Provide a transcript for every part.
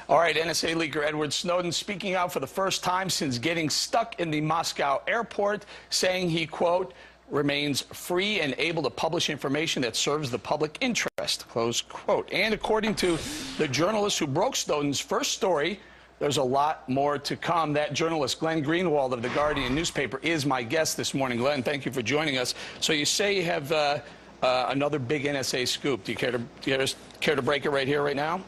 All right, NSA leaker Edward Snowden speaking out for the first time since getting stuck in the Moscow airport, saying he, quote, remains free and able to publish information that serves the public interest, close quote. And according to the journalist who broke Snowden's first story, there's a lot more to come. That journalist, Glenn Greenwald of The Guardian newspaper, is my guest this morning. Glenn, thank you for joining us. So you say you have another big NSA scoop. Do you care to break it right here, right now?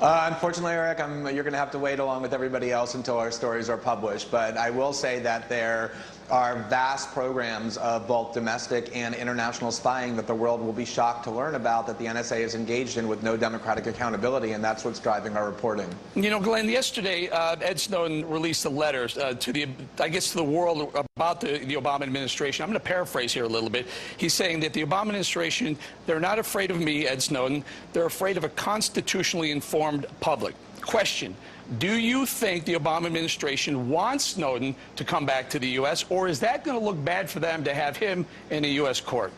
Unfortunately, Eric, you're going to have to wait along with everybody else until our stories are published. But I will say that there are vast programs of both domestic and international spying that the world will be shocked to learn about that the NSA is engaged in with no democratic accountability, and that's what's driving our reporting. You know, Glenn, yesterday Ed Snowden released a letter to the world about the Obama administration. I'm going to paraphrase here a little bit. He's saying that the Obama administration, they're not afraid of me, Ed Snowden. They're afraid of a constitutionally informed public. Question: do you think the Obama administration wants Snowden to come back to the U.S., or is that going to look bad for them to have him in a U.S. court?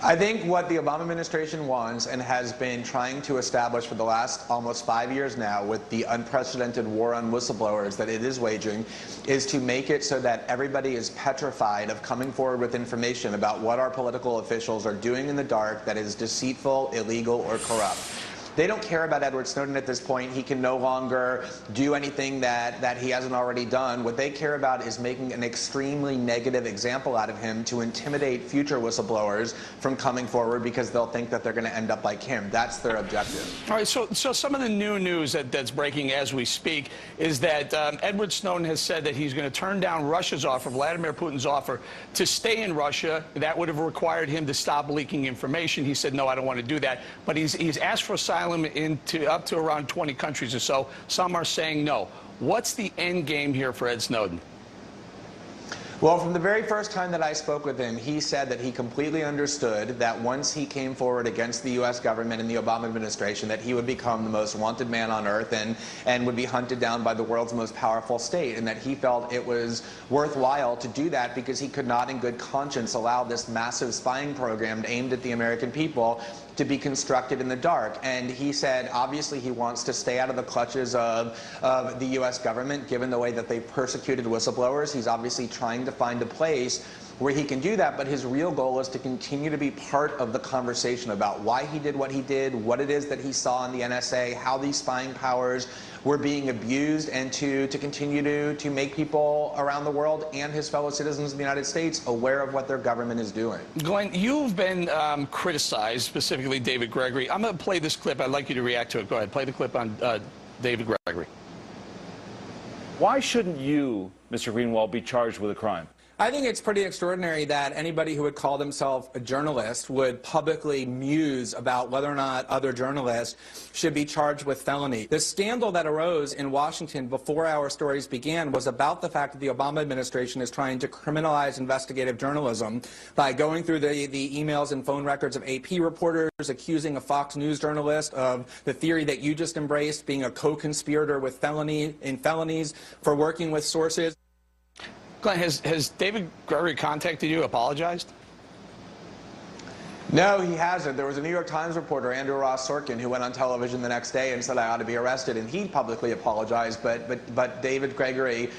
I think what the Obama administration wants and has been trying to establish for the last almost 5 years now with the unprecedented war on whistleblowers that it is waging is to make it so that everybody is petrified of coming forward with information about what our political officials are doing in the dark that is deceitful, illegal, or corrupt. They don't care about Edward Snowden at this point. He can no longer do anything that he hasn't already done. What they care about is making an extremely negative example out of him to intimidate future whistleblowers from coming forward because they'll think that they're going to end up like him. That's their objective. All right, so some of the new news that's breaking as we speak is that Edward Snowden has said that he's going to turn down Russia's offer, Vladimir Putin's offer, to stay in Russia. That would have required him to stop leaking information. He said, no, I don't want to do that. But he's asked for asylum up to around 20 countries or so. Some are saying no. What's the end game here for Ed Snowden? Well, from the very first time that I spoke with him, he said that he completely understood that once he came forward against the U.S. government and the Obama administration, that he would become the most wanted man on earth and would be hunted down by the world's most powerful state, and that he felt it was worthwhile to do that because he could not in good conscience allow this massive spying program aimed at the American people to be constructed in the dark. And he said, obviously, he wants to stay out of the clutches of the U.S. government, given the way that they persecuted whistleblowers. He's obviously trying to find a place where he can do that, but his real goal is to continue to be part of the conversation about why he did what he did, what it is that he saw in the NSA, how these spying powers were being abused, and to continue to make people around the world and his fellow citizens in the United States aware of what their government is doing. Glenn, you've been criticized, specifically David Gregory. I'm going to play this clip. I'd like you to react to it. Go ahead, play the clip on David Gregory. Why shouldn't you, Mr. Greenwald, be charged with a crime? I think it's pretty extraordinary that anybody who would call themselves a journalist would publicly muse about whether or not other journalists should be charged with felony. The scandal that arose in Washington before our stories began was about the fact that the Obama administration is trying to criminalize investigative journalism by going through the emails and phone records of AP reporters, accusing a Fox News journalist of the theory that you just embraced, being a co-conspirator with felonies for working with sources. Glenn, has David Gregory contacted you, apologized? No, he hasn't. There was a New York Times reporter, Andrew Ross Sorkin, who went on television the next day and said I ought to be arrested, and he publicly apologized, but David Gregory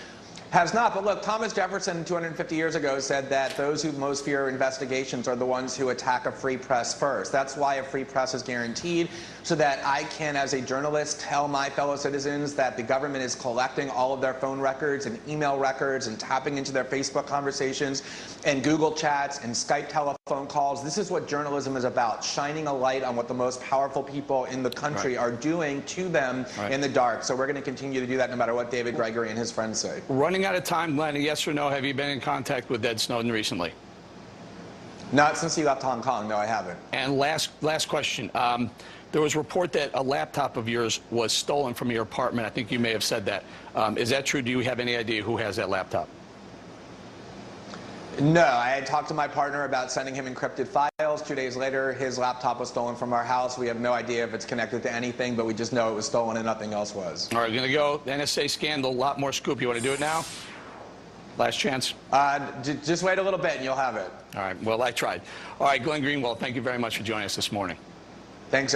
has not. But look, Thomas Jefferson 250 years ago said that those who most fear investigations are the ones who attack a free press first. That's why a free press is guaranteed, so that I can, as a journalist, tell my fellow citizens that the government is collecting all of their phone records and email records and tapping into their Facebook conversations and Google chats and Skype telephone calls. This is what journalism is about, shining a light on what the most powerful people in the country are doing to them in the dark. So we're going to continue to do that no matter what David Gregory and his friends say. Running out of time, Glenn, yes or no, have you been in contact with Ed Snowden recently? Not since he left Hong Kong. No, I haven't. And last question. There was a report that a laptop of yours was stolen from your apartment. I think you may have said that. Is that true? Do you have any idea who has that laptop? No, I had talked to my partner about sending him encrypted files. 2 days later, his laptop was stolen from our house. We have no idea if it's connected to anything, but we just know it was stolen and nothing else was. All right, we're going to go. The NSA scandal, a lot more scoop. You want to do it now? Last chance? Just wait a little bit and you'll have it. All right, well, I tried. All right, Glenn Greenwald, thank you very much for joining us this morning. Thanks, Eric.